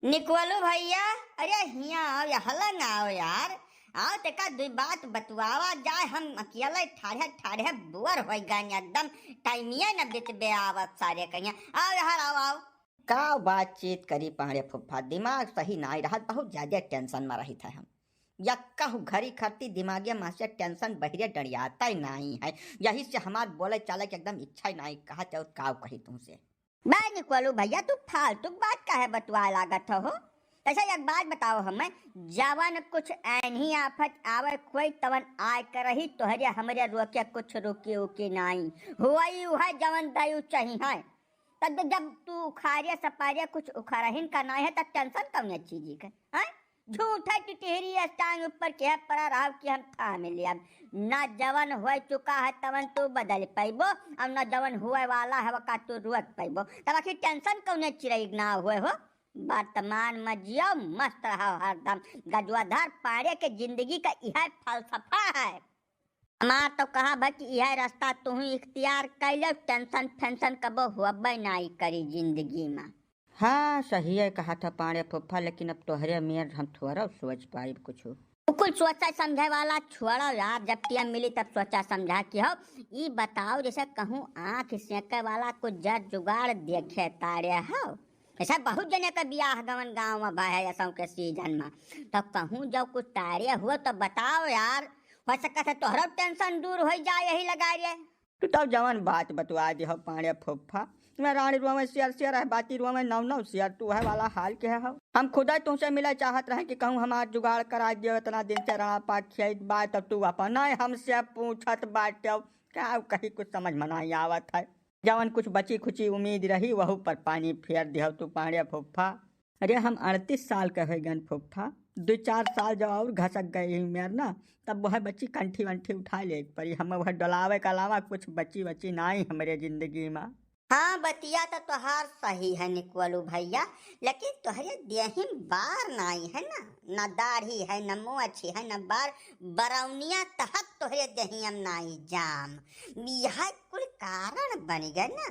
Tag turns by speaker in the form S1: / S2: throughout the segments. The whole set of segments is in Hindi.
S1: निकवलो भैया। अरे हिया आओ या हलन आओ यार। आओ तेका दुई बात बतवावा जाए। हम अकेले ठाढ़े ठाढ़े बुअर हो गए एकदम। टाइमिया न बितबे आवत सारे कहिया। आओ यार आओ आओ। का बातचीत करी पहरे फुफ्फा, दिमाग सही ना रहा, बहुत ज्यादा टेंशन में रही था हम। यक्का घड़ी खरती दिमागी माँ से टेंशन बहिरे डरियाता ही नहीं है। यही से हमार बोले चाले के एकदम इच्छा ही नहीं कहा चाहो काव कही तुमसे। मैं निकलू भैया, तू फालतू बात काहे बतवा लागत हो। ऐसा एक बात बताओ हमें, जवन कुछ ऐनी आफत आवे कोई तवन आय करही तोहरे हमरे रोके कुछ रुके उके नहीं हुई है जवन दयु चाहिए है। तब जब तू उखाड़े सपारे कुछ उखाड़हिन का नहीं है तब टेंशन कौन चीज का है। झूठा टिटहरी टांग ऊपर के पड़ा रहा कि हम था मिले। अब न जवन हो चुका है तवन तू बदल पैबो और न जवन हुए वाला है वका तू रुक पैबो। तब आखिर टेंशन कौन चिड़ई ना हुए हो। वर्तमान में जियो, मस्त रहो हरदम। गजवाधार पारे के जिंदगी का यह फलसफा है। हमार तो कहा भाई कि यह रास्ता तू ही इख्तियार कैले, टेंशन फेंशन कबो हुआ नहीं करी जिंदगी में। हाँ सही है कहा था पाड़े फुफ्फा, लेकिन अब तोहरे मेयर हम थोड़ा सोच पाए कुछ। कुल सोचा समझे वाला छोड़ा यार, जब टिया मिली तब सोचा समझा कि हो। ये बताओ जैसे कहूँ आँख सेके वाला कुछ जड़ जुगाड़ देखे तारे हो। ऐसा बहुत जने का बियाह गवन गाँव में भाई ऐसा के सीजन में, तो कहूँ जब कुछ तारे हुआ तो बताओ यार। हो सकता है तोहरा टेंशन दूर हो जाए यही लगा रे। तू तब जवन बात बतवा दे हो पाड़े फुफ्फा। मैं रानी रुआ में शेयर है, बाती रुआ में नौ शेयर तू है वाला हाल के है हो। हम खुद ही तुमसे मिले चाहत रहे कि कहूँ हमार जुगाड़ करा दियो, इतना दिन से राणा पाठ खेत बात तब तू अपन हमसे पूछत बाटे क्या कहीं कुछ समझ में नहीं आवत है। जवन कुछ बची खुची उम्मीद रही वहू पर पानी फेर दियो तू पाड़े फुफ्फा। अरे हम 38 साल के हो गए फुफ्फा, 2-4 साल जब और घसक गई मेर ना, तब वह बच्ची कंठी वंठी उठा ले परी। हम वह डलावे के अलावा कुछ बची नहीं हमारे जिंदगी में। हाँ बतिया तो तोहार सही है निकवलू भैया, लेकिन तोहरे देहिन बार नहीं है ना, न दाढ़ी है न मोछी है न बार बरौनिया तहत तोहरे देहियम नहीं जाम। यह कुल कारण बन गए ना।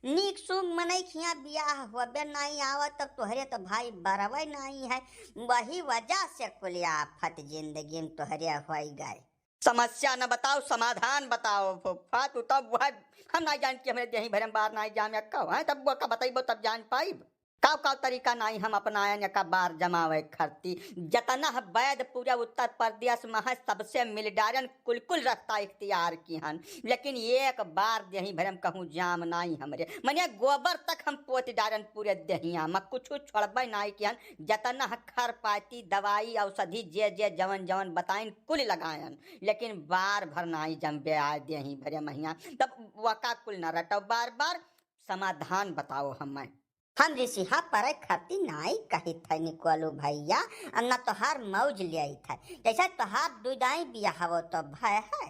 S1: नीक सुंग मनई खिया बियाह होबे नहीं आवत तब तोहरे तो भाई बरवे नहीं है। वही वजह से कुल आफत जिंदगी में तोहरे हो गए। समस्या न बताओ समाधान बताओ फुफ्फा। तू तब वह हम नहीं जान कि हमें देही भरम बार नहीं जाम है, तब वो का बताइबो तब जान पाइब। काव तरीका नहीं हम अपनाए का बार जमावे खरती। जतना वैद पूरा उत्तर प्रदेश में है सबसे मिलडारन कुल रास्ता इख्तियार की हन, लेकिन एक बार देही भरम कहूँ जाम नहीं हमरे मने गोबर तक हम पोत डारन पूरे देहिया में कुछ छोड़बे नहीं की हन। जतना खर पाती दवाई औषधि जे जे जवन जवन बताइन कुल लगायन, लेकिन बार भर नहीं जमबे आए देही भरे महिया। तब वका कुल न रटो बार बार समाधान बताओ हमें। हम ऋषिहा पर खती नाई कही थे निकलू भैया, न तोहार मौज ले थे। जैसा तोहार दुदाई बियाह हो तो भय है।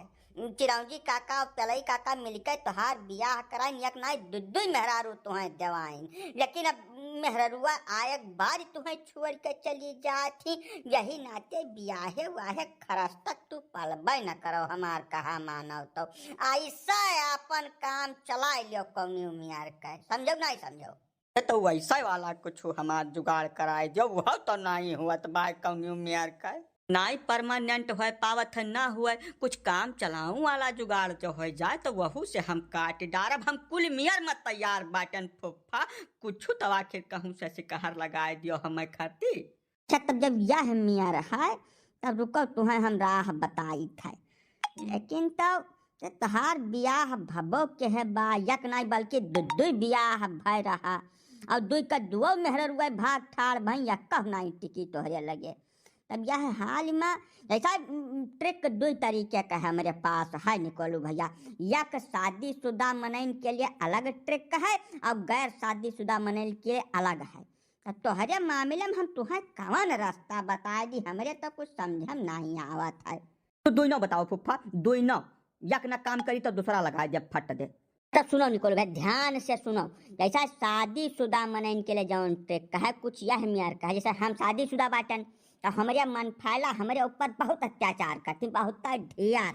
S1: चिरौंजी काका और तलई काका मिलकर तोहार बियाह कराइन, एक नाई दुई मेहरारू तुम्हें देवाइन, लेकिन अब मेहरुआ आयक बार तुम्हें छोड़ के चली जाती। यही नाते बियाहे वाहे खरस तक तू पलबे न करो हमार कहा मानव तो ऐसा अपन काम चला लियो कौनी उमियार का। समझो नहीं समझो तो वैसा वाला कुछ हमार जुगाड़ कराए जो वह तो नहीं हुआ तो बाय कौन मेयर का नहीं परमानेंट हो पावत है ना हुआ कुछ काम चलाऊं वाला जुगाड़ जो हो जाए तो वहू से हम काट डारब। हम कुल मियर में तैयार बाटन फुफ्फा, कुछ तो आखिर कहूँ से शिकार लगाए दियो हमें खाती। अच्छा तब जब यह मियर है तब रुको तुम्हें हम राह बताई थे, लेकिन तब तहार बियाह भबो के है बा यक नहीं बल्कि दुई बियाह भय रहा और दुई का दुओ मेहर हुआ भाग ठाड़ भई यक्का नहीं टिकी तोहरे लगे। तब यह हाल में ऐसा ट्रिक दुई तरीके का है हमारे पास है निकोलू भैया। यक शादीशुदा मनैन के लिए अलग ट्रिक है और गैर शादीशुदा मनैन के लिए अलग है। तब तोहरे मामले में हम तुम्हें कौन रास्ता बता दी, हमरे तो कुछ समझम नहीं आवत है। तो दुई नौ बताओ फुफ्फा, दुई नौ यक न काम करी तो दूसरा लगाए जब फट दे। तब सुनो निकोल भाई ध्यान से सुनो। जैसा शादीशुदा मनैन के लिए जौन ट्रिक है कुछ यह मियार का है। जैसे हम शादीशुदा बाटन तो हमारे मन फैला हमारे ऊपर बहुत अत्याचार करती, बहुत ढेर।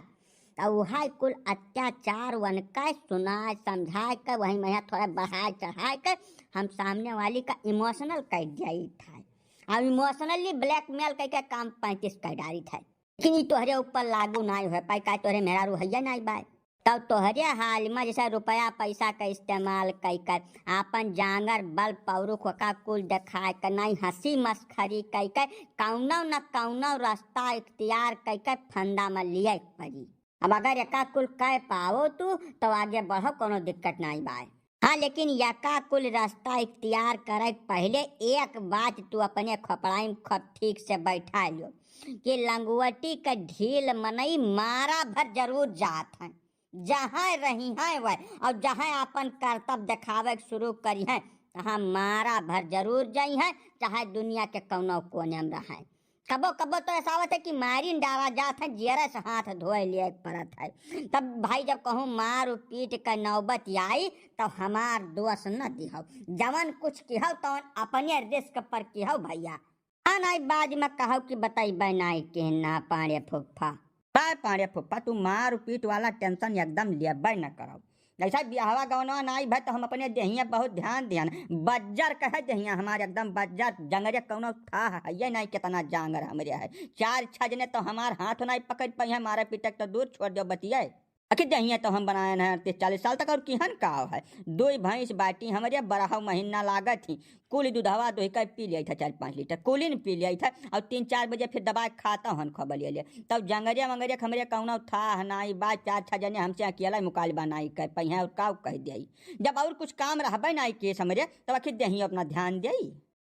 S1: तो वह कुल अत्याचार वन का सुना समझा कर वही मैं थोड़ा बढ़ा चढ़ा कर हम सामने वाली का इमोशनल कर दिया था। अब इमोशनली ब्लैकमेल करके काम 35 का डारी था, लेकिन ई तोहरे ऊपर लागू नहीं हो पाई का तोहरे मेरा रुहैया नहीं बाय। तब तोहरे हाल में जैसे रुपया पैसा का इस्तेमाल कई कर आपन जांगर बल पौरु खोका कुल दिखाए कर नहीं हंसी मस्खरी कई कर कौनो न कौनो रास्ता इख्तियार कई कर फंदा में लिया पड़ी। अब अगर एका कुल कह पाओ तू तो आगे बढ़ो, कोनो दिक्कत नहीं बाय। हाँ लेकिन यका कुल रास्ता इख्तियार करे पहले एक बात तू अपने खोपड़ाई खप ठीक से बैठा लियो कि लंगवटी का ढील मनई मारा भर जरूर जात है, जहाँ रही है वह और जहाँ अपन कर्तव्य दिखावे शुरू करी है तहाँ मारा भर जरूर जाई है, चाहे दुनिया के कौनो कोने में रहे। कबो कबो तो ऐसा होता है कि मारी डाला जात है, जियरे से हाथ धोए लिए पड़त है। तब भाई जब कहूँ मारू पीट का नौबत आई तो हमार दोष न दिहो, जवन कुछ किहो तो अपने रिस्क पर किहो भैया। हाँ नहीं बाज में कहो कि बताई बनाई के ना पाड़े फुफ्फा पाड़े फुफ्फा तू मारू पीट वाला टेंशन एकदम लेबै न करो। जैसा बिहावा गवनवा नाई भाई तो हम अपने देहिया बहुत ध्यान बज्जर कहे देहिया हमारे एकदम बज्जर जंगरे कौनो था है ये नहीं कितना जांगर हमरे है। 4 छजने तो हमार हाथ नहीं पकड़ पाई है, मारे पिटक तो दूर छोड़ दो बतिया। अखी दहिया तो हम बनाए हैं 30-40 साल तक और किहन का है। 2 भैंस बाटी हमारे 12 महीना लागत थी, कुल दूधवा दो कर पी लिया था 4-5 लीटर कुलिन पी लिया था और 3-4 बजे फिर दबा खाता हन खबर ले तब जंगरिया मंगरिया हमारे कौनो था नाई बात 4 जने हमसे अकेला मुकालबा नहीं कर पाई और का कह दिया। जब और कुछ काम रहबे नहीं केस हमारे तब आखिर दही अपना ध्यान दे।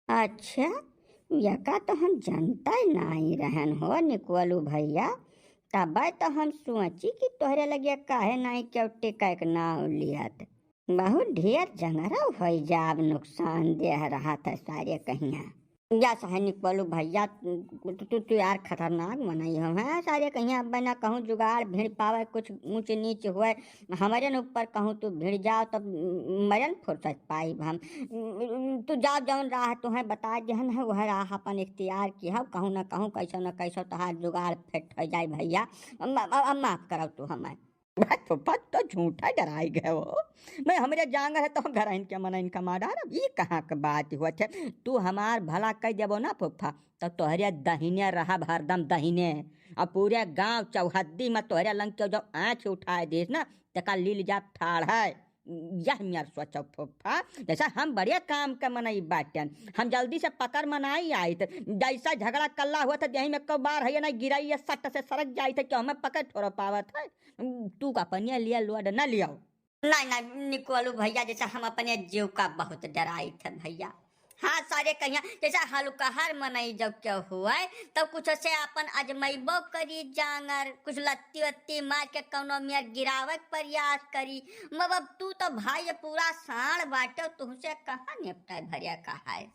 S1: अच्छा यका तो हम जनता नहीं रहन हो निकोलू भैया, तब तो हम सोची कि तोहरे लगे काहे नहीं क्यों कैक नाव लियत। बहुत ढेर जंगरा हो जाब नुकसान दे रहा था सारे कहिया या सहनिक बोलू भैया तू यार खतरनाक मनाई हम है सारे कहिया बना कहूँ जुगाड़ भिड़ पावे कुछ ऊंच नीच हुए हमारे न ऊपर कहूँ तू भिड़ जाओ तब मरन फुर्सत पाई हम। तू जाओ जौन राह तुम्हें बता जहन है वह राह अपन इख्तियार की है, कहूँ न कहूँ कैसो न कैसो तहार जुगाड़ फिट हो जाए भैया। माफ करो तू हमें तो झूठा डराई गए वो मैं हमारे जांग है तो घर इनके मन इनका मार ये कहाँ का बात हुआ थे। तू हमार भला कह देबो ना फुफ्फा तो तोहरे दहीने रहा हरदम दहीने और पूरे गांव चौहद्दी में तोहरे लंग के जब आँख उठाए देस ना तका लील जाप ठाड़ है। यह मेरा सोचो फुफ्फा जैसा हम बढ़िया काम का मनाई बाटन हम जल्दी से पकड़ मनाई आई थे, जैसा झगड़ा कल्ला हुआ था यही में कब बार है ना गिराई सट से सड़क जाई थे क्यों हमें पकड़ थोड़ा पावत है। तू का पनिया लिया लोड न लियाओ। नहीं निकोलू भैया जैसा हम अपने जीव का बहुत डराई थे भैया। हाँ सारे कहिया जैसा हल्का हर मनई जब क्या हुआ तब कुछ से अपन अजमैबो करी जांगर कुछ लत्ती वत्ती मार के कौनो मेर गिरावे प्रयास करी मतलब तू तो भाई पूरा साण बाटो तुमसे कहाँ निपटाए भरिया कहा है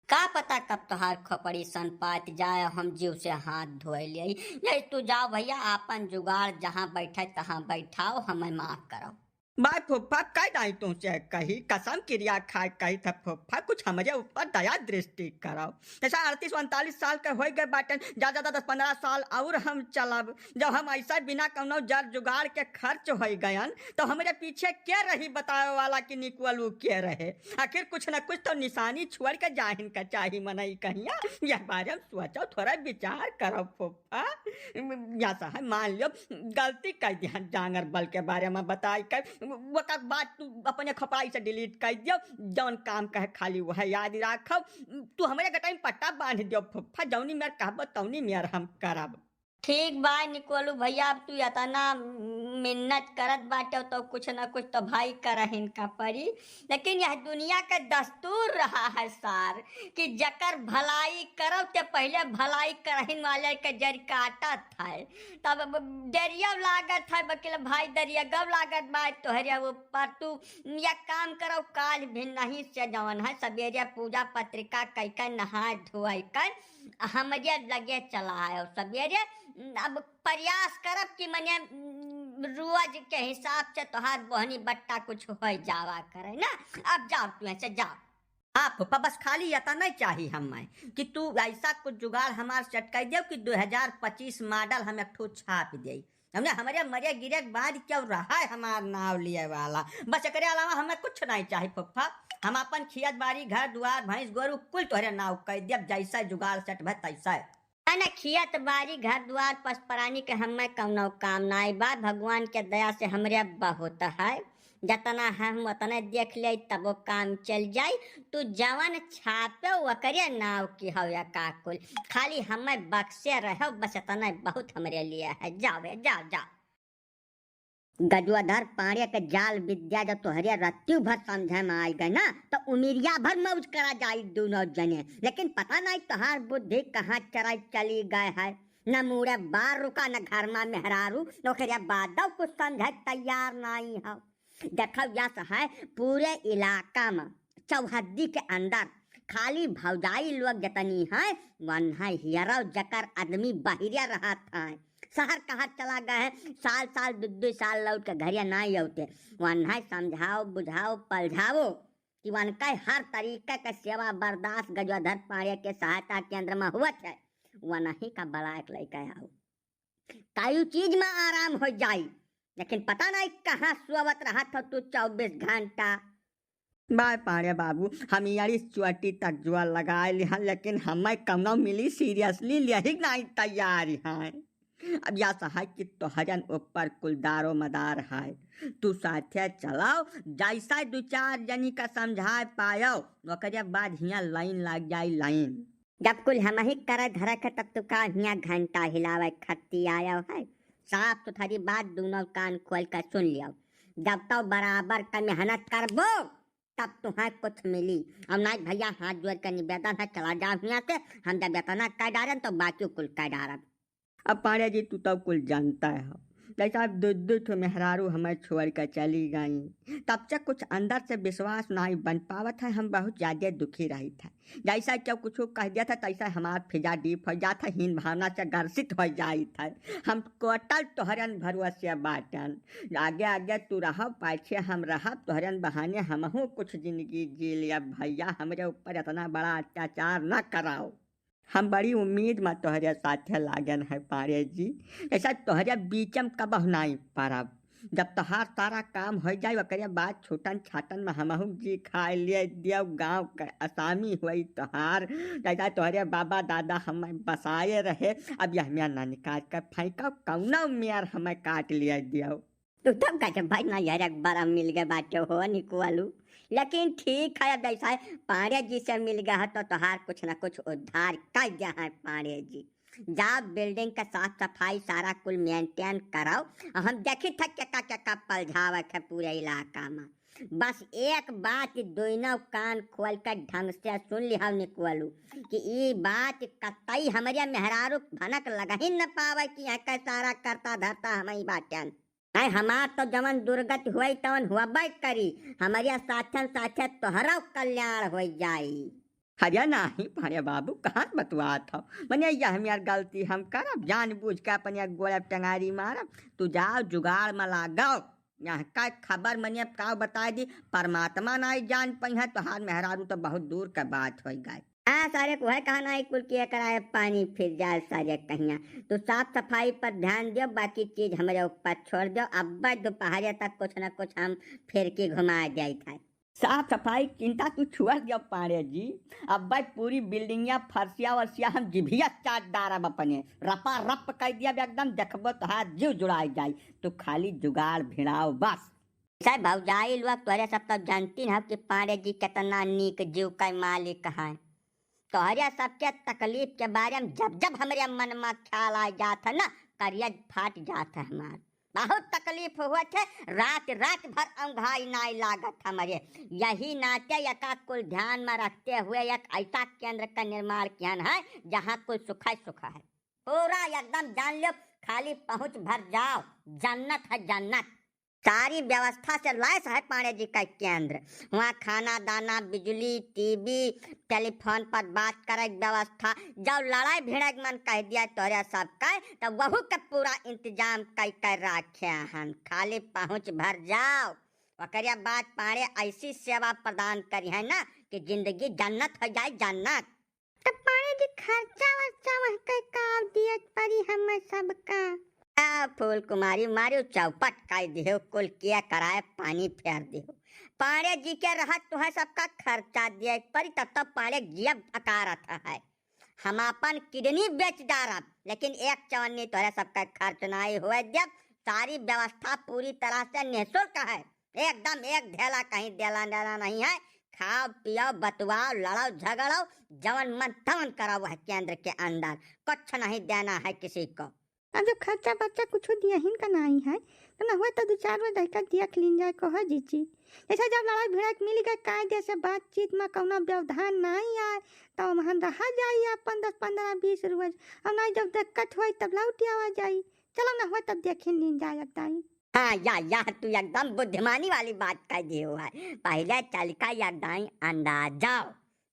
S1: का पता कब तोहार खोपड़ी सन पात जाए हम जीव से हाथ धोए ले। यही तू जाओ भैया अपन जुगाड़ जहाँ बैठे तहाँ बैठाओ हमें माफ करो। भाई फुफ्फा कह दाई तुमसे कही कसम क्रिया खाए कही था फुफ्फा कुछ हमारे ऊपर दया दृष्टि कराओ। जैसा 38-39 साल के हो गए बाटन ज्यादा 10-15 साल और हम चलब जब हम ऐसा बिना कौनो जड़ जुगाड़ के खर्च हो गयन तो हमारे पीछे क्या रही बतावे वाला कि निकलू क्या रहे। आखिर कुछ न कुछ तो निशानी छोड़ के जाहिन का चाही मनई कहिया यह बारे में सोचो थोड़ा विचार करो फुफ्फा। या मान लो गलती कर दिया जांगर बल के बारे में बताई कर वो बात तू अपने खपाई से डिलीट कर दियो जौन काम कहे खाली वह याद रखो। तू हमारे गटाई पट्टा बांध दियो फुफ्फा जौनी मेर कहब तौनी मेर हम करब। ठीक बा निकोलू भैया अब तू इतना मिन्नत करत बाटे तो कुछ न कुछ तो भाई करहिन का परी, लेकिन यह दुनिया का दस्तूर रहा है सार कि जकर भलाई करो ते पहले भलाई करहिन वाले के जड़ काटत है तब दरिया लागत है बकील भाई दरिया गब लागत बा तोहरे ऊपर। तू यह काम करो काल भी नहीं से जवन है सवेरे पूजा पत्रिका कई कर नहा धोई कर हमारे लगे चला है और सवेरे अब प्रयास करब कि मने रोज के हिसाब से तोहार बहनी बट्टा कुछ हो जावा करे ना। अब जाओ तू ऐसे जाओ। हाँ फुफ्फा बस खाली यता नहीं चाहिए हमें कि तू ऐसा कुछ जुगाड़ हमार सेट कर दियो कि 2025 मॉडल हम एक ठो छाप दे हमने हमारे मरे गिरे के बाद क्यों रहा है हमार नाव लिए वाला, बस एकरे अलावा हमें कुछ नहीं चाहिए फुफ्फा। हम अपन खियत बाड़ी घर दुआर भैंस गोरू कुल तोहरे नाव कह दियब, जैसा जुगाड़ सट भै तैसा ना खियत बाड़ी घर दुआर पस प्राणी के हमें कौनो काम नाई बा। भगवान के दया से हमरे बहुत है, जतना हम उतने देख ले तब वो काम चल जाई। तू जवन छापे वकरे नाव की हो या काकुल, खाली हमें बक्से रहो बस इतना बहुत हमरे लिए है। जावे जा जा गजुआधर पाड़े के जाल विद्या जब तोहरे रत्ती भर समझे में आई गए ना तो उमिरिया भर मौज करा जाई दोनों जने। लेकिन पता नहीं तोहार बुद्धि कहाँ चराई चली गए है, न मुड़े बार रुका न घर में मेहरारू, नौकरिया बादव कुछ समझे तैयार नहीं हो। देखो यस है पूरे इलाका में चौहद्दी के अंदर खाली भौजाई लोग जतनी है वन है हियरो जकर आदमी बहिरिया रहा था, शहर कहाँ चला गए हैं, साल साल दो साल लौट के घरिया नहीं आते। वन है समझाओ बुझाओ पलझाओ कि वन का हर तरीके का सेवा बर्दाश्त गजोधर पाड़े के सहायता केंद्र में हुआ है। वन ही का बड़ा एक लड़का आओ कायु चीज में आराम हो जाई, लेकिन पता नहीं कहाँ सोवत रहा था तू 24 घंटा। बाय पाड़े बाबू हम यारी चुअटी तक जुआ लगा लिया, लेकिन हमें कमना मिली सीरियसली यही नहीं तैयार है। अब या सहाय कि तोहरन ऊपर कुलदारो मदार है, तू साथे चलाओ जैसा 2-4 जनी का समझा पायो ओकरे बाद हिया लाइन लग जाई लाइन। जब कुल हम ही करे धरे के तब तू का हिया घंटा हिलावे खत्ती आयो है। साफ सुथरी बात दोनों कान खोल कर सुन लियो, जब तो बराबर का मेहनत करबो तब तुम्हें कुछ मिली। अब नहीं भैया हाथ जोड़ कर निवेदन है चला जाओ यहाँ से, हम जब वेतना कर डारन तो बाकी कुल कर डारन। अब पाड़े जी तू तो कुल जानता है जैसा दो मेहरारू हमें छोड़ कर चली गई तब से कुछ अंदर से विश्वास नहीं बन पावत है। हम बहुत ज़्यादा दुखी रही था, जैसा जब कुछ कह दिया था तैसा हमार फिजा डीप हो जाता, हीन भावना से घर्षित हो जाई था। हम कोटल तोहरन भरोसे बाटन, आगे आगे तू रह पाछे हम रह, तोहरन बहाने हमहू कुछ जिंदगी जी लिया। भैया हमारे ऊपर इतना बड़ा अत्याचार न कराओ, हम बड़ी उम्मीद में तोहरे साथे लागन है पाड़े जी। ऐसा तोहरे बीचम कब नहीं पारब, जब तोहार सारा काम हो जाए ओकरे बाद छोटन छाटन में हमहू जी खाए लिए दियो गाँव के आसामी हुई तोहार। जैसा तोहरे बाबा दादा हमें बसाए रहे, अब यह मेरा ना निकाल कर फेंका कौना मेयर हमें काट लिया दियो। तू तब का भाई ना यार एक बार मिल गए बाटे हो निकवालू, लेकिन ठीक है अब जैसा है पाड़े जी से मिल गया है तो तोहार कुछ न कुछ उद्धार कर दिया है पाड़े जी। जा बिल्डिंग का साफ सफाई सारा कुल मेंटेन कराओ, हम देखी था क्या पलझाव है पूरे इलाका में। बस एक बात दोनों कान खोल कर ढंग से सुन लिया निकलू कि ये बात कतई हमारे मेहरारू भनक लगा ही न पावे कि यहाँ सारा करता धरता हमारी बाटन है। हमार तो जवन दुर्गति हुई तवन हुआ करी, हमारे साथन साथे तोहरा कल्याण हो जाई। हरिया नहीं पाड़े बाबू कहाँ बतुआ था मने यह मेरी गलती हम करब, जान बूझ के अपने गोला टंगारी मारब। तू जाओ जुगाड़ में लगाओ, यहाँ का खबर मने का बता दी परमात्मा नहीं जान पई है, तोहार मेहरारू तो बहुत दूर का बात हो गई। हाँ सारे को है कहा ना कुल किया कराए पानी फिर जाए सारे कहिया। तो साफ सफाई पर ध्यान दो, बाकी चीज हमारे ऊपर छोड़ दो। अब दोपहर तक कुछ न कुछ हम फिर के घुमा जाए था। साफ सफाई चिंता तू छुआ दिया पाड़े जी, अब पूरी बिल्डिंगिया फर्सिया वर्सिया हम जिभिया चाट डारब अपने रपा रप कर दिया एकदम, देखबो तो हाथ जीव जुड़ाई जाई। तो खाली जुगाड़ भिड़ाओ बस। साहब भौजाई लोग तोरे सब तो जानती है कि पाड़े जी कितना नीक जीव का मालिक है। तोहरे सबके तकलीफ के बारे में जब जब हमारे मन में ख्याल आ जाता ना करिया फाट जाता हमार। बहुत तकलीफ हुआ थे, रात रात भर अंघाई नहीं लागत हमारे। यही नाते यका कुल ध्यान में रखते हुए एक ऐसा केंद्र का निर्माण किया है जहाँ कुल सुखा सुखा है पूरा एकदम जान लो, खाली पहुँच भर जाओ, जन्नत है जन्नत। सारी व्यवस्था से लैस है पाड़े जी का केंद्र। वहाँ खाना दाना बिजली टीवी टेलीफोन पर बात करे व्यवस्था। जब लड़ाई भिड़े मन कह दिया तोरे सब का तो वहू के पूरा इंतजाम कर रखे हैं, खाली पहुँच भर जाओ। ओकरे बाद पाड़े ऐसी सेवा प्रदान करी है ना कि जिंदगी जन्नत हो जाए जन्नत। तो पाड़े जी खर्चा वर्चा वह का दिए परी हमें सबका फूल कुमारी मारियो चौपट कर दियो कुल किया कराए पानी फेर दियो। पाड़े जी के रहत तुहे सबका खर्चा दिया पर तब तक पाड़े जियब अका रहा है। हम अपन किडनी बेच डारब लेकिन एक चवन्नी तोरे सबका खर्च नहीं हुए जब सारी व्यवस्था पूरी तरह से निःशुल्क है। एकदम एक ढेला कहीं देला देना नहीं है। खाओ पियो बतवाओ लड़ाओ झगड़ो जवन मन तवन कराओ है केंद्र के अंदर कुछ नहीं देना है किसी को।
S2: अब जब खर्चा बच्चा कुछ दिया ही का नहीं है तो ना हुआ तो 2-4 बार देखा देख लीन जाए कहो जीची। ऐसा जब लड़ाई भिड़ाई मिल गए कायदे से बातचीत में कौनो व्यवधान नहीं आए तो वहाँ रहा जाइए अपन 10-15-20 रोज और नहीं जब दिक्कत हुई तब लौट आवा जाई। चलो ना हुआ तब देखे लीन जाए एकदम।
S1: हाँ या तू एकदम बुद्धिमानी वाली बात कह दी हुआ है। पहले चल का एकदम अंदाजा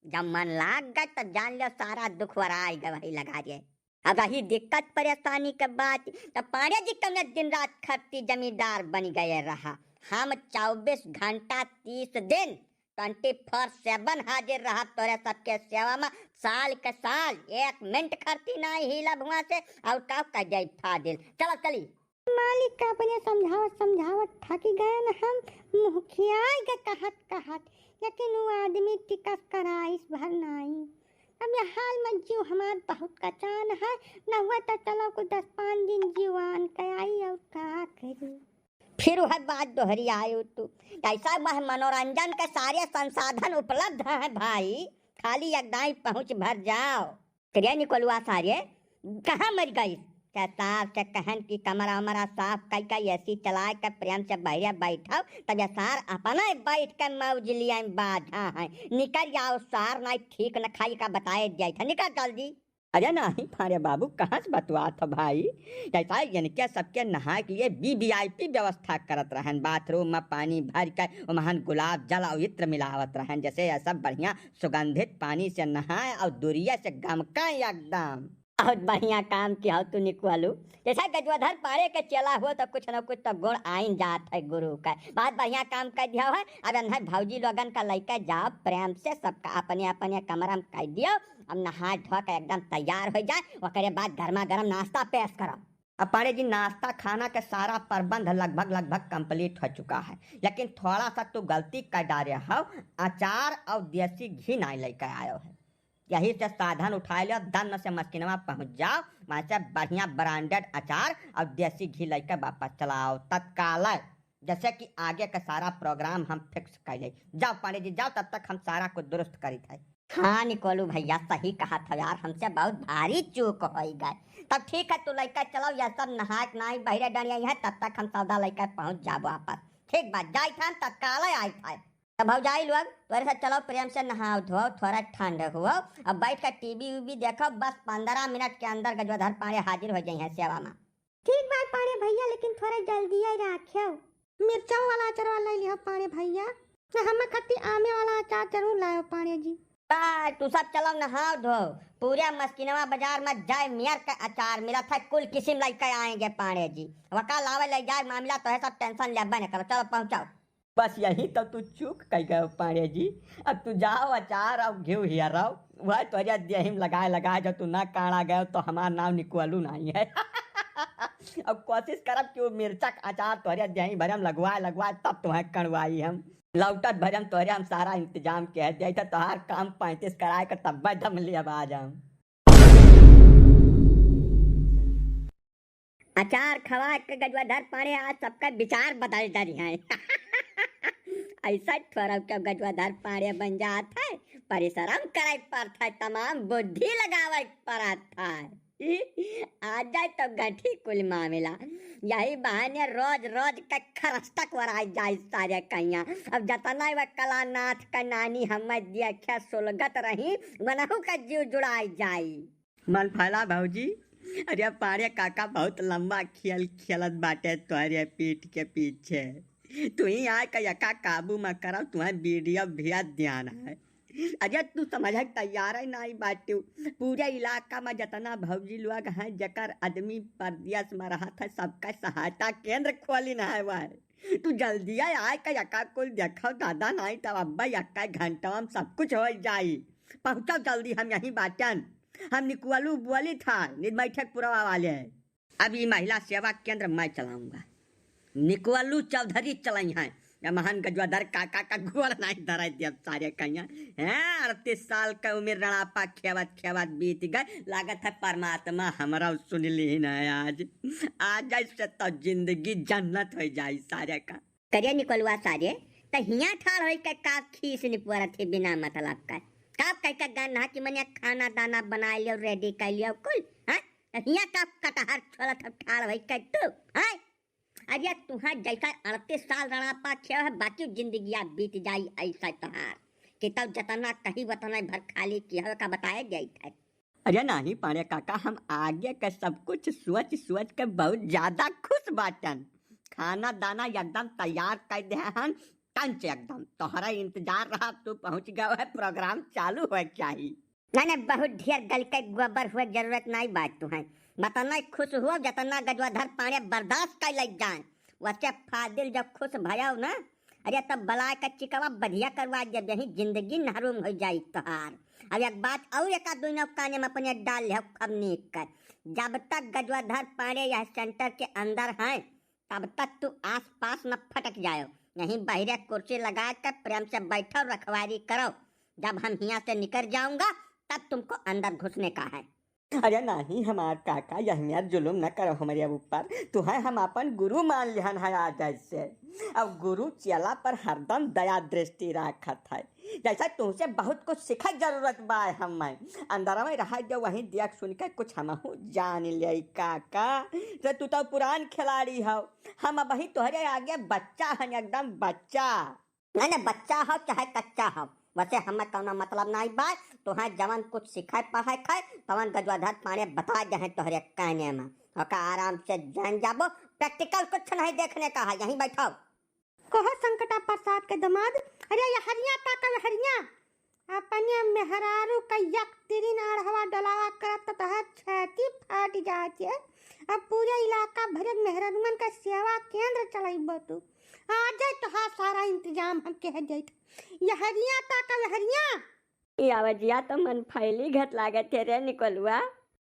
S1: जब मन लाग गए तो जान लो सारा दुख वराएगा वही लगा दिए। अब रही दिक्कत परेशानी के बात तो पाड़े जी कम दिन रात खटती जमींदार बन गए रहा। हम 24 घंटा 30 दिन 24/7 हाजिर रहा तोरे सबके सेवा में। साल के साल 1 मिनट खर्ची नहीं हिला भुआ से और का कह जाए फादिल। चलो चली
S2: मालिक का अपने समझावत थकी गए न हम मुखिया के कहत लेकिन वो आदमी टिकस कराइस भर नहीं। अब ये हाल में जीव हमार बहुत कचान है न हुआ तो चलो को 10-5 दिन जीवान कयाई और का करी।
S1: फिर वह बात दोहरी आयु तू ऐसा मनोरंजन के सारे संसाधन उपलब्ध हैं भाई। खाली एकदम पहुँच भर जाओ। क्रिया निकलवा सारे कहाँ मर गई क्या साफ से कहन की कमरा वमरा साफ कई का ऐसी चलाए के प्रेम से बहरे बैठो तब ये सार अपना बैठ के मौज लिया बाधा है। निकल जाओ सार नहीं ठीक न खाई का बताए जाए था निकल जल्दी। अरे नहीं फारे बाबू कहाँ से बतवा था भाई। ऐसा इनके सबके नहाए के लिए वीवीआईपी व्यवस्था करत रहन। बाथरूम में पानी भर कर वहाँ गुलाब जल और इत्र मिलावत रहन जैसे यह सब बढ़िया सुगंधित पानी से नहाए और दूरिया से गमका एकदम। बहुत बढ़िया काम किया हो तू निकवालू। जैसा गजवाधर पाड़े के चला हुआ तो कुछ न कुछ तो गुण आइन जात है गुरु का। बहुत बढ़िया काम कर दिया है। अब अंदर भौजी लोगन का लड़का जाओ प्रेम से सबका अपने अपने कमरा में कर दियो। अब नहा धो कर एकदम तैयार हो जाए उसके बाद गर्मा गर्म नाश्ता पेश करो। अब पाड़े जी नाश्ता खाना का सारा प्रबंध लगभग कंप्लीट हो चुका है लेकिन थोड़ा सा तू गलती कर डाले हो। अचार और देसी घी नहीं लेकर आयो है। यही से साधन उठा लो दम से मस्किनवा पहुंच जाओ वहां से बढ़िया ब्रांडेड अचार और देसी घी लेकर वापस चलाओ तत्काल। जैसे कि आगे का सारा प्रोग्राम हम फिक्स कर ले। जाओ पांडे जी जाओ तब तक हम सारा कुछ दुरुस्त करी थे। हाँ निकोलू भैया सही कहा था यार हमसे बहुत भारी चूक हो गए। तब ठीक है तू लेकर चलो यह सब नहा नहीं बहरे डरिया है तब तक हम सौदा लेकर पहुंच जाओ वापस। ठीक बात जाए था तत्काल आई था। तब भौजाई लोग तोरे से चलो प्रेम से नहाओ धो थोड़ा ठंड हुआ अब बैठ कर टीवी उवी देखो बस 15 मिनट के अंदर गजवाधर पाड़े हाजिर हो जाए हैं सेवा में।
S2: ठीक बात पाड़े भैया लेकिन थोड़ा जल्दी ही रखियो। मिर्चा वाला अचार वाला लियो पाड़े भैया न हम खट्टी आमे वाला अचार जरूर लाओ पाड़े जी।
S1: तू सब चलो नहाओ धो पूरे मस्किनवा बाजार में जाए मियर का अचार मिला था कुल किस्म लेकर आएंगे पाड़े जी। वका लावे ले जाए मामला तो है सब टेंशन ले बने करो चलो पहुंचाओ। बस यही तो तू चूक कह गए पाड़े जी। अब तू जाओ अचार और घी हिया रहो वह तो देही में लगाए जब तू ना काड़ा गए तो हमारा नाम निकलू नहीं है। अब कोशिश करब कि वो मिर्चक अचार तोरे देही भरम लगवाए तब तुम्हें कड़वाई हम लौटत भरम तोरे हम सारा इंतजाम कह दिया था तोहार काम 35 कराए कर तब दम ले आ जाऊं। अचार खवा के गजवाधर पाड़े आज सबका विचार बदल डरी है। ऐसा थोड़ा का गजवाधर पाड़े बन जात है परिश्रम करे पड़ता है तमाम बुद्धि लगावे पड़ता है। आ जाए तो गठी कुल मामला यही बहाने रोज का खरस्तक वराई जाए सारे कहिया। अब जतना वह कलानाथ का नानी हमें देखे सुलगत रही मनहु का जीव जुड़ाई जाई। मन फैला भौजी अरे पाड़े काका बहुत लंबा खेलत बाटे तोहरे पीठ के पीछे। तू ही आए का यका काबू में करो तुम्हें वीडियो भेज ध्यान है। अरे तू समझ तैयार है नहीं बाटू पूरे इलाका में जितना भौजी लोग हैं जकर आदमी परदेश में रहा था सबका सहायता केंद्र खोली ना है वह। तू जल्दी आए का यका कुल देखो दादा नहीं तब अब्बा यका घंटा में सब कुछ हो जाई। पहुँचो जल्दी हम यहीं बाटन हम निकुअलू बोली था बैठक पुरवा वाले। अब ये महिला सेवा केंद्र मैं चलाऊंगा। निकोलू चौधरी चलाई हैं या महान गजवाधर काका का गोर नहीं धरा दिया सारे कहिया हैं। 38 साल का उम्र रणापा खेवत खेवत बीत गए। लागत है परमात्मा हमारा सुन ली ना आज। आज से तो जिंदगी जन्नत हो जाए सारे का। करिए निकोलुआ सारे तो हिया ठाड़ हो के का खीस निपुरा थे बिना मतलब का कब कह का गाना कि मने खाना दाना बना लियो रेडी कर लियो कुल हैं। हिया का कटहर छोला ठाड़ हो के तू हैं। अरे तुहार जैसा 38 साल रणापा खेव है बाकी जिंदगी बीत जाई ऐसा तहार कि तब जतना कहीं वतना भर खाली किया का बताया गई था। अरे नहीं पारे काका हम आगे का सब कुछ सोच सोच के बहुत ज्यादा खुश बाटन। खाना दाना एकदम तैयार कर दे हन टंच एकदम तोहरा इंतजार रहा तू पहुंच गया है प्रोग्राम चालू हो चाहिए। नहीं बहुत ढेर गल के गोबर हुए जरूरत नहीं बात तू है बतना खुश हुआ जतना गजवाधर पाने बर्दाश्त कर लग जान वैसे फादिल जब खुश भयो ना। अरे तब बलाय का चिकवा बढ़िया करवा जब यही जिंदगी नहरूम हो जाई तोहार। अब एक बात और एक दो काने में अपने डाल ले खबनी कर जब तक गजवाधर पाने यह सेंटर के अंदर हैं तब तक तू आस पास न फटक जाओ। यहीं बाहर कुर्सी लगा कर प्रेम से बैठो रखवारी करो। जब हम यहाँ से निकल जाऊंगा तब तुमको अंदर घुसने का है। अरे नहीं हमार काका यह जुलूम न करो हमारे ऊपर। तू है हम अपन गुरु मान लिहन है आज ऐसे। अब गुरु चेला पर हरदम दया दृष्टि रखत है। जैसा तुमसे बहुत कुछ सीखा जरूरत बा हम अंदर में रहा जो वहीं देख सुन के कुछ हम जान ले काका। तो तू तो पुरान खिलाड़ी हो हम अब ही तोहरे आगे बच्चा है एकदम बच्चा। नहीं बच्चा हो चाहे कच्चा हो वैसे हमें कौना मतलब नहीं बात। तो हाँ जवन कुछ सिखाए पढ़ाए खाए तवन गजवाधर पाने बता दे तोहरे कहने में होका आराम से जान जाबो। प्रैक्टिकल कुछ नहीं देखने का है यहीं बैठो।
S2: कहो संकटा प्रसाद के दमाद अरे ये हरिया का हरिया अपने मेहरारू का यक तिरिन आढ़वा डलावा करत तो तहर छाती फाट जाती है। अब पूरे इलाका भरे मेहरारूमन का सेवा केंद्र चलाइबो तू आ जाए तो हाँ सारा इंतजाम हम कह जाए। ये हरिया का हरिया
S1: ये आवाजिया तो मन फैली घट लागे तेरे निकलुआ।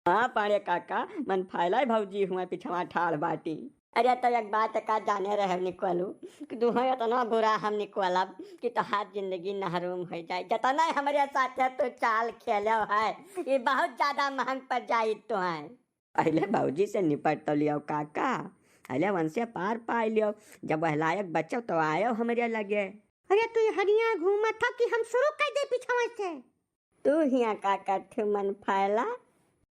S1: हाँ पारे काका मन फैला भौजी हुआ पिछवा ठाड़ बाटी। अरे तो एक बात का जाने रहे निकलू कि तू इतना बुरा हम निकलब कि तोहार जिंदगी नहरूम हो जाए। जितना हमारे साथ तो चाल खेलो है ये बहुत ज्यादा महंग पड़ जाये तो है। पहले भौजी से निपट तो लियो काका अरे वन से पार पा लियो। जब वह लायक बच्चो तो आयो हमारे लगे।
S2: अरे तू हरिया घूमा था कि हम शुरू कर दे पिछवा से।
S1: तू हिया का कठ मन फैला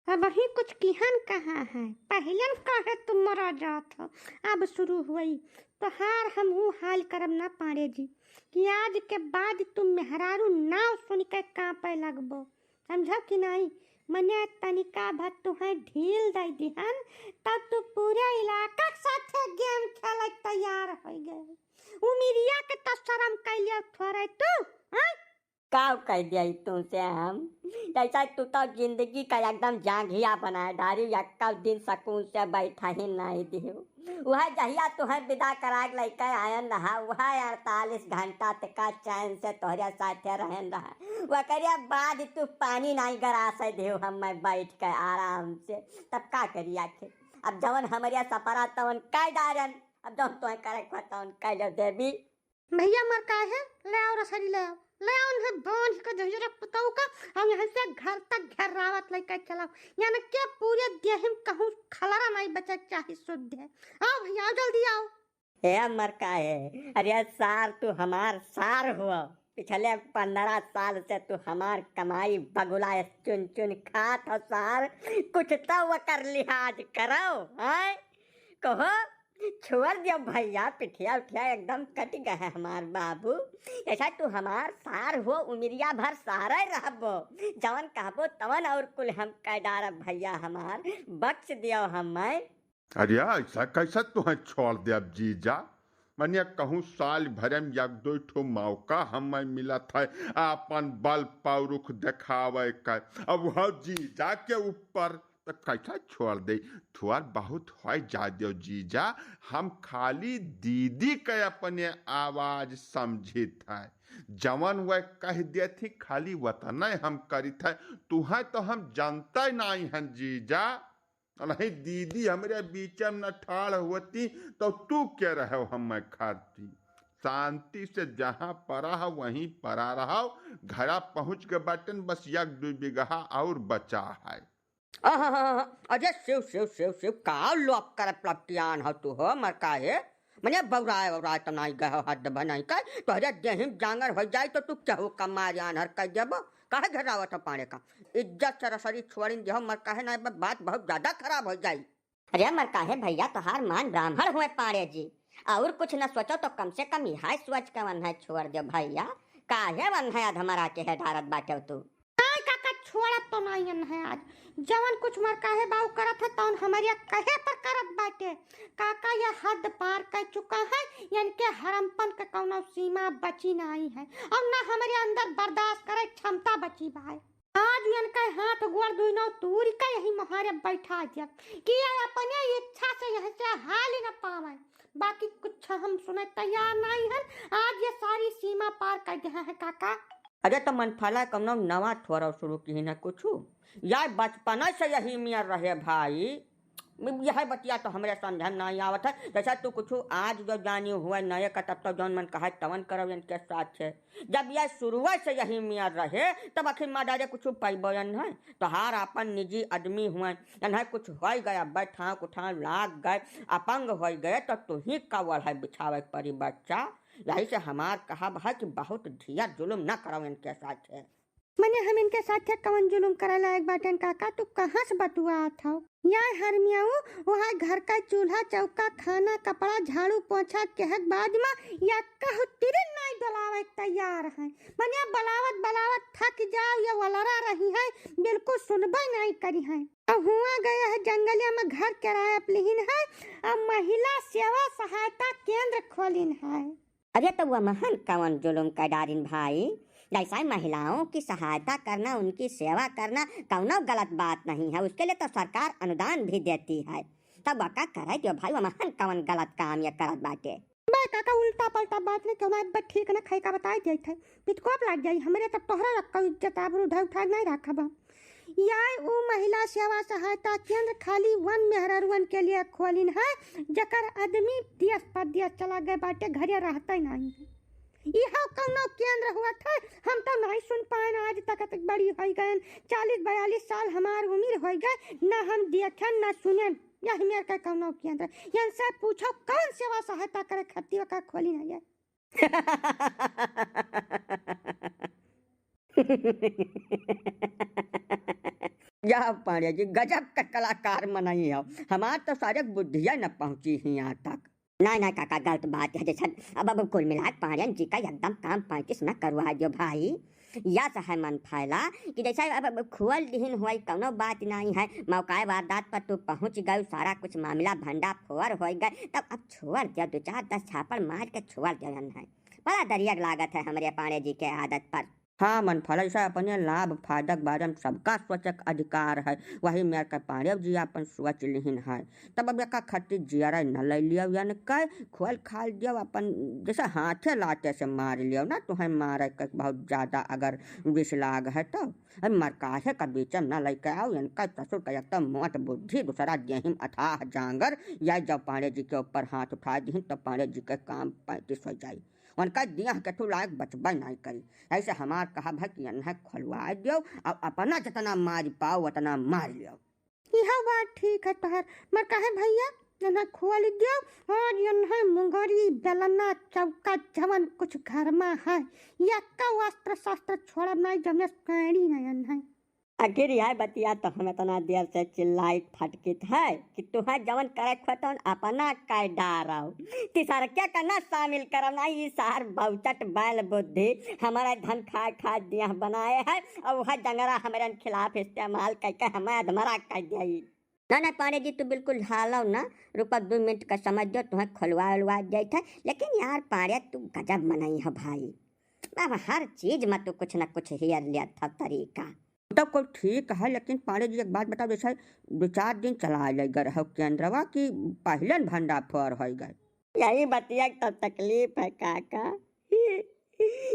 S2: अब ही कुछ किहन कहा है पहले कहे तुम मरा जात हो अब शुरू हुई तो हार हम वो हाल करम ना पारे जी कि आज के बाद तुम मेहरारू नाव सुन के कांपे लगबो समझो कि नहीं। मने तनिका भर तुम्हें ढील दे दिहन तब तू पूरे इलाका साथे गेम खेले तैयार हो गए। उमिरिया के तो शर्म कैलियो थोड़े तू हाँ
S1: काव कह दिया तुमसे हम। जैसा तू तो जिंदगी का एकदम जांघिया बनाए डारी यक्का दिन सकून से बैठा ही नहीं दियो। वह जहिया तुहे विदा करा लैके आयन रहा वह 48 घंटा तक का चैन से तोहरे साथे रहन रहा। वह करिया बाद तू पानी नहीं गरा से दियो हम मैं बैठ के आराम से तब का करी आखिर। अब जवन हमारे सपरा तवन कह डारन अब जब तुहे करे तवन कह लो देवी।
S2: भैया मर का है ले आओ रसरी ले आओ उन्हें बांध के जहजरा पुताऊ का हम यहाँ से घर तक घेरावत लेकर चलाओ यानी क्या पूरे देह में कहूँ खलरा नहीं बचा चाहे शुद्ध है। आओ भैया जल्दी आओ।
S1: हे मर का है अरे सार तू हमार सार हुआ। पिछले 15 साल से तू हमार कमाई बगुला चुन चुन खात हो सार कुछ तो वो कर लिहाज करो है कहो छोड़ दियो भैया पिठिया उठिया एकदम कट गए हमार बाबू। ऐसा तू हमार सार हो उमिरिया भर सारा रहबो जवन कहबो तवन और कुल हम कह डार भैया हमार बख्श दियो हमें।
S3: अरे ऐसा कैसा तुम्हें छोड़ दे अब जीजा मनिया कहूँ साल भरे में एक दो ठो मौका हमें मिला था अपन बल पौरुख दिखावे का। अब वह जीजा के ऊपर तो कैसा छोड़ दे थोड़ा बहुत हो जा दो जीजा। हम खाली दीदी के अपने आवाज समझी था जवन वह कह दे थी खाली वतन हम करी थे तुहे तो हम जानते नहीं हैं जीजा। नहीं दीदी हमरे बीच में न ठाड़ होती तो तू क्या रहो हम खाती। शांति से जहाँ पड़ा है वहीं पड़ा रहा, घरा पहुंच के बटन बस 1-2 बीघा और बचा है।
S1: अरे शिव शिव शिव शिव का लोक कर प्लप्टियान हो तू हो मर का है मने बौराए तो नहीं गए हद बनाई का तो अरे देहिम जांगर हो जाए तो तू क्या हो कमारियान हर कह देबो काहे घरावत पाने का इज्जत सरसरी छोड़िन देहो मर काहे ना बात बहुत ज्यादा खराब हो जाई। अरे मर काहे भैया तोहार मान ब्राह्मण हुए पाड़े जी और कुछ न सोचो तो कम से कम यह सोच के वन है छोड़ दो भैया काहे वन है हमारा के है डारत बाटे तू।
S2: काका छोड़ा तो नहीं है आज जवन कुछ मर काहे बाऊ करत है तौन हमारिया कहे पर करत बाटे। काका ये हद पार कर चुका है इनके हरमपन के कौनो सीमा बची नहीं है और ना हमारे अंदर बर्दाश्त करे क्षमता बची भाई। आज इनका हाथ गोड़ दुनो तूर का यही मोहरे बैठा दिया कि ये अपने इच्छा से यहाँ से हाल ही न पावे बाकी कुछ हम सुने तैयार नहीं है। आज ये सारी सीमा पार कर दिया है काका।
S1: अरे तो मन फला कमनो नवा थोड़ा शुरू की ना कुछ या बचपना से यही मियाँ रहे भाई यह बतिया तो हमारे समझ नहीं आवत है। जैसा तू कुछ आज जो जानी हुआ नए का तब तो जौन मन कहा तवन करो इनके साथ है जब यह शुरुआत से यही मियाँ रहे तब आखिर मादारे कुछ पैबन है तो हार अपन निजी आदमी हुए है कुछ हो गया बैठा कुठा लाग गए अपंग हो गए तो तू ही कवल है बिछावे परी बच्चा। यही से हमार कहा है कि बहुत धिया जुलुम न करो इनके साथ है।
S2: मने हम इनके साथ कवन जुलुम करे लायक बाटन काका तू कहाँ से बतुआ था यार हरमियाऊ वहाँ घर का चूल्हा चौका खाना कपड़ा झाड़ू पोछा के बाद में या कहू तिरन नहीं डलावे तैयार है मने बलावत थक जाओ या वलरा रही है बिल्कुल सुनबे नहीं करी है। अब हुआ गया है जंगलिया में घर किराया प्लीन है अब महिला सेवा सहायता केंद्र खोलिन है।
S1: अरे तो वह महान कवन जुलुम का डारिन भाई ऐसा महिलाओं की सहायता करना उनकी सेवा करना कौनो गलत बात नहीं है उसके लिए तो सरकार अनुदान भी देती है तब वका करे जो भाई वह महान कवन गलत काम ये करत बाटे।
S2: मैं काका उल्टा पलटा बात नहीं कहना बट ठीक ना खाई का बताई जाई थे पिटकोप लग जाई हमरे तब तोहरा रखा इज्जत आबरू उठा नहीं रखा बा यार वो महिला सेवा सहायता केंद्र खाली वन मेहररुवन के लिए खोलिन है जकर आदमी देश परदेश चला गए बाटे घरे रहते नहीं यह कौनो केंद्र हुआ था हम तो नहीं सुन पाए आज तक बड़ी हो गए 40-42 साल हमार उम्र हो गए न हम देखन न सुने यही मेरे का कौनो केंद्र इनसे पूछो कौन सेवा सहायता करे खत्ती का खोली ना जाए।
S1: यह पांडे जी गजब का कलाकार मनाई हो हमार तो सारे बुद्धिया न पहुंची ही यहाँ तक। ना काका गलत बात है जैसा अब कुल मिला पांड्यन जी का एकदम काम 35 न करवा दो भाई या है मन फैला कि जैसा अब खुअल दिहिन हुआ कौनो बात नहीं है मौकाए वारदात पर तू पहुंच गए सारा कुछ मामला भंडा फोर हो गए तब अब छोड़ दिया 2-4-10 छापड़ मार के छोड़ दिया है बड़ा दरिया लागत है हमारे पांडे जी के आदत पर। हाँ मन फल ऐसा अपने लाभ फायदा के बारे में सबका सोचक अधिकार है वही मेरे का पांडे जी अपन सोच लिहिन है तब अब का खट्टी जियारा न ले लियो या न कह खोल खाल दियो अपन जैसे हाथे लाते से मार लियो ना तुम्हें मारे के बहुत ज्यादा अगर विष लाग है तो मर काहे का बीच में न लेके आओ इनका ससुर का एकदम मोट बुद्धि दूसरा देहिम अथाह जांगर या जब पांडे जी के ऊपर हाथ उठा दी तो पांडे जी के काम 35 हो जाये उनका दिया के तू लायक बचबा नहीं करी। ऐसे हमार कहा भाई कि इन्हें खोलवा दियो अब अपना जितना मार पाओ उतना मार लियो।
S2: यह बात ठीक है तोहर मर कहे भैया इन्हें खोल दियो और इन्हें मुंगरी बेलना चौका जवन कुछ घर में है या का वस्त्र शस्त्र छोड़ नहीं जमने कैडी नहीं इन्हें
S1: आखिर यह बतिया तो हमें तना देर से चिल्लाई फटकित है कि तुहे जवन करे खतन अपना काय डाराओ तीसरा क्या करना शामिल करना ये सार बहुचट बैल बुद्धि हमारा धन खा दिया बनाए है और वह जंगरा हमारे खिलाफ इस्तेमाल करके हमें अधमरा कर दिया। ना पांडे जी तू बिल्कुल हालो ना रुपा 2 मिनट का समझ दो तुम्हें खुलवा जाए था लेकिन यार पांडे तू गजब मनाई है भाई अब हर चीज में तू कुछ न कुछ हियर लिया था तरीका तब कोई ठीक है लेकिन पांडे जी एक बात बताओ जैसे 2-4 दिन चला गए हो केंद्रवा की पहले भंडा फोर हो गए यही बतिया तो तकलीफ है काका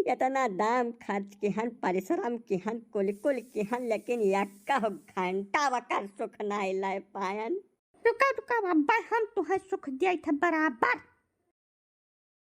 S1: इतना दाम खर्च किहन परिश्रम किहन कुल कुल किहन लेकिन यक्का घंटा वकर सुख नहीं ले पायन।
S2: रुका रुका अब्बा हम तुहे सुख दिया था बराबर।